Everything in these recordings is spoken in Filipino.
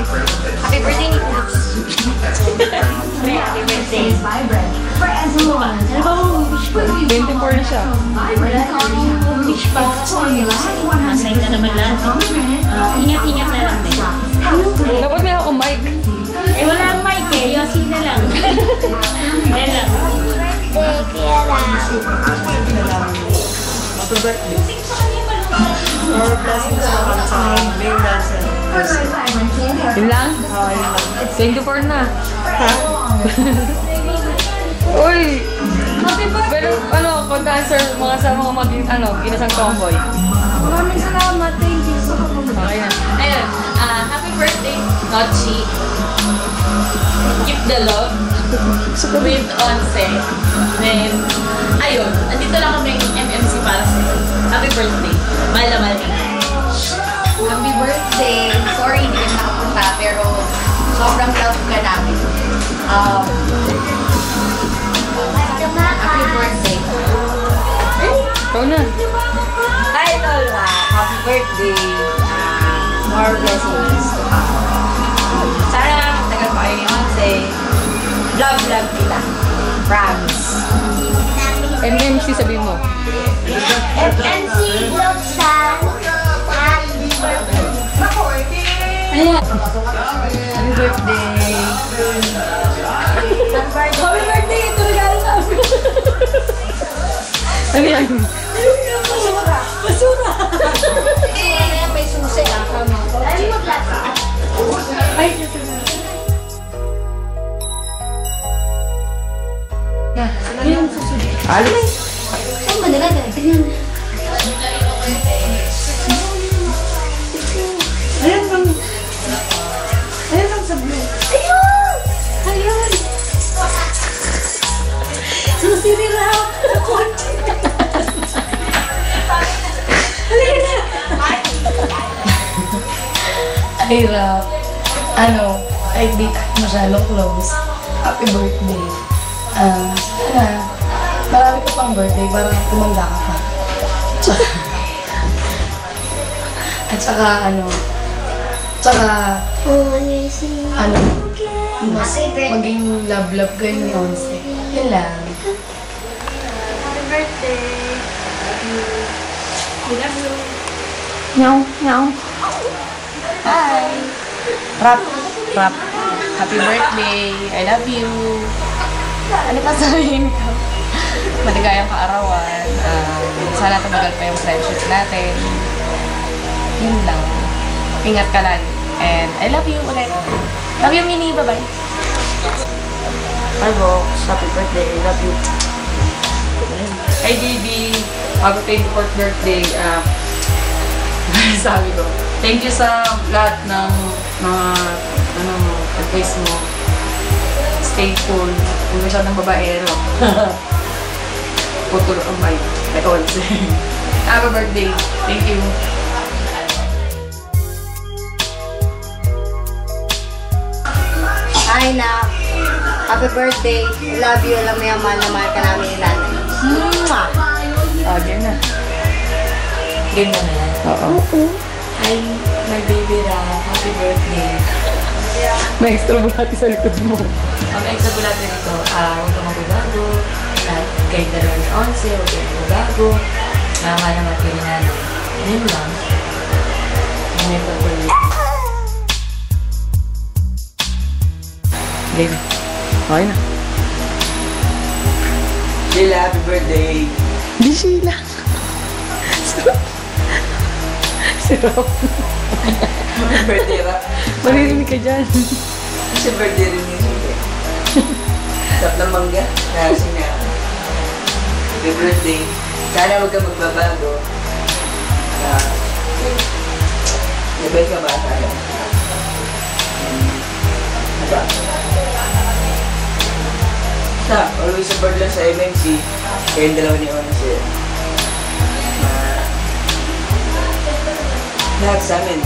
Happy birthday, Nicholas. Happy birthday. Ano ba wish ko? 24 na siya. Wala akong wish pa. Masay na naman lahat. Ingat-ingat na lang din. Dapat may akong mic. Eh, wala ang mic eh. Yosi na lang. Yan lang. Happy birthday. More blessings naman sa main dancer. Yun lang? 24 na. Uy! Happy birthday! Pero ano, kung dancer, mga sa mga maging, ginasang tomboy. Maraming salamat. Thank you. Okay na. Ayun, happy birthday, Nochi. Keep the love with Onse. Then, ayun, andito lang kami MMC para sa'yo. Happy birthday. Mahal na mahal ka. Happy birthday! Sorry, hindi ka nakapunta, pero sobrang love ka namin. Happy birthday! Ikaw na. Hi, Lola! Happy birthday! More blessings to come. Sana tagal pa kayo ni Onse. Love kita. Promise. MMC sabihin mo. FNC Globsan. Happy birthday. Ayan. Happy birthday! Happy birthday! Ito regalo sa amin. Ano yan? Basura! Basura! May susi lang. Ay, maglasa. Ay, Yan. Alis. saan ba nilagay? Ganyan. Ayan bang... Ayan bang sa blue. Ayun! Ayun! Susi ni Rao! Sa kotse! Halina! Ay, Rao. Kahit di tayo masyadong close. Happy birthday. Sana, marami ka pang birthday para tumanda ka pa. At saka, mas maging love-love kayo ni Onse. Yun lang. Happy birthday. We love you. Meow, meow. Hi! Rap. Happy birthday. I love you. Ano pa sabihin ko? Maligayang kaarawan. Sana tumagal pa yung friendship natin. Yun lang. Ingat ka lang. And I love you ulit. Love you, Minnie. Bye-bye. Hi, Vox. Happy birthday. I love you. Hi, Didi. Happy 24th birthday. Sabi ko, thank you sa lahat ng mga advice mo. Stay cool. Huwag masyadong babaero. Putol ang mic. Kay Onse. Happy birthday. Thank you. Hi, na. Happy birthday. I love you. Alam mo yung mahal na mahal ka namin ni nanay. Mwah! Diyan na. Game mo na yan. Oo. Hi, my baby Ra. Happy birthday. May extra bulati sa likod mo. Ang extra bulate nito, huwag ka magbabago. Kahit dalawa ni Onse, huwag ka magbabago. Mahal naman kayo ni nanay. Yun lang. Yun yung pag-birthday. Game. Okay na. Sheila, happy birthday. Di Sheila. Si Rob. Happy birthday, Ra. Maririnig ka dyan. Kasi birthday rin niya siyempre. Tap ng mangga. Kasi na. Happy birthday. Sana huwag ka magbabago. Nabay ka ba tayo? Diba? Always support lang sa MMC. Kayong dalawa ni Onse. Lahat sa amin.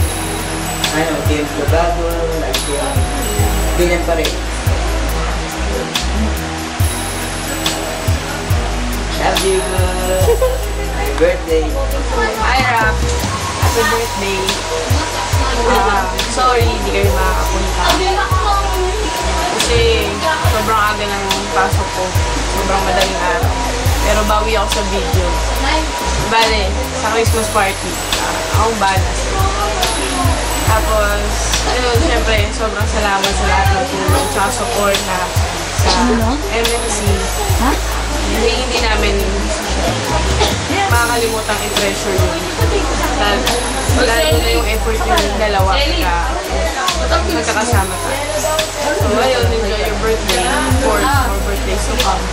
Kayong bago, lagi kayong ganyan pa rin. Love you! Happy birthday! Hi, Rap. Happy birthday. Sorry, hindi kayo makakapunta. Kasi sobrang aga ng pasok ko. Sobrang madaling araw. Pero bawi ako sa video. Bale, sa Christmas party, akong balas. Tapos, ayun, syempre, sobrang salamat sa lahat ng tulong tsaka support na sa MNC. Hindi namin makakalimutan i-treasure yun. Lalo na yung effort yung dalawa kaya nagkakasama tayo. So, ayun, enjoy your birthday. Of course, more birthdays to come.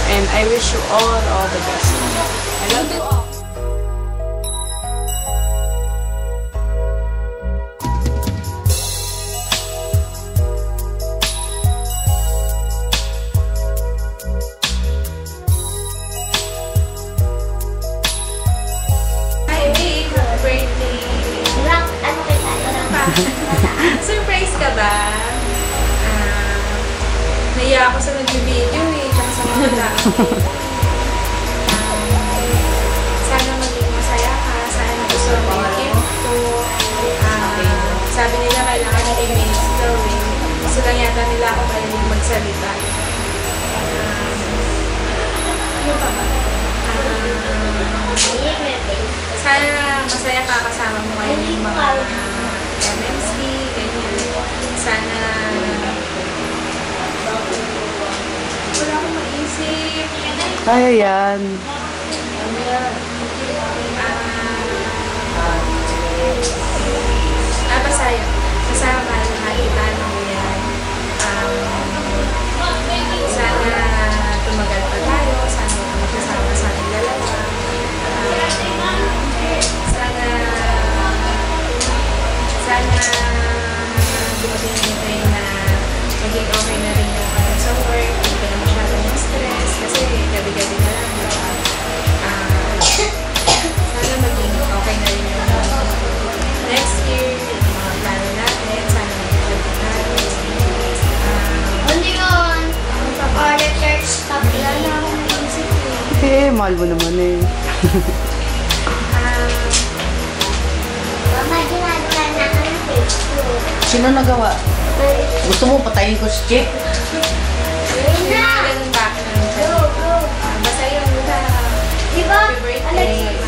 And I wish you all the best. I love you all. Surprise ka ba? Naiya ako sa nag-video tsaka sa mga tao. Sana maging masaya ka, sana nagustuhan mo yung gift ko. Sabi nila kailangan ng minutes daw eh. Gusto lang yata nila ako kailangan magsalita. Ano pa ba? Sana masaya ka kasama mo ngayon yung mga MNC, ganyan. Sana wala akong maisip. Kaya yan. Masaya. Kasama nakita mo yan. Sana tumagal pa tayo. Sana magkasama sa ating dalawa. Sana dumating yung time na maging okay na rin yung sa work, hindi ka na masyadong stress kasi gabi-gabi na lang, diba? Sana maging okay na rin yung next year, yung mga plano natin, sana maging tayo. Hindi yun. Order church copy. Wala na akong naisip Mahal mo naman eh. Mama, ginagawa na ka ng Facebook. Sino nagawa? Gusto mo patayin ko si Chick? Ganun ba? Go, go. Basta yun, Di ba? happy birthday.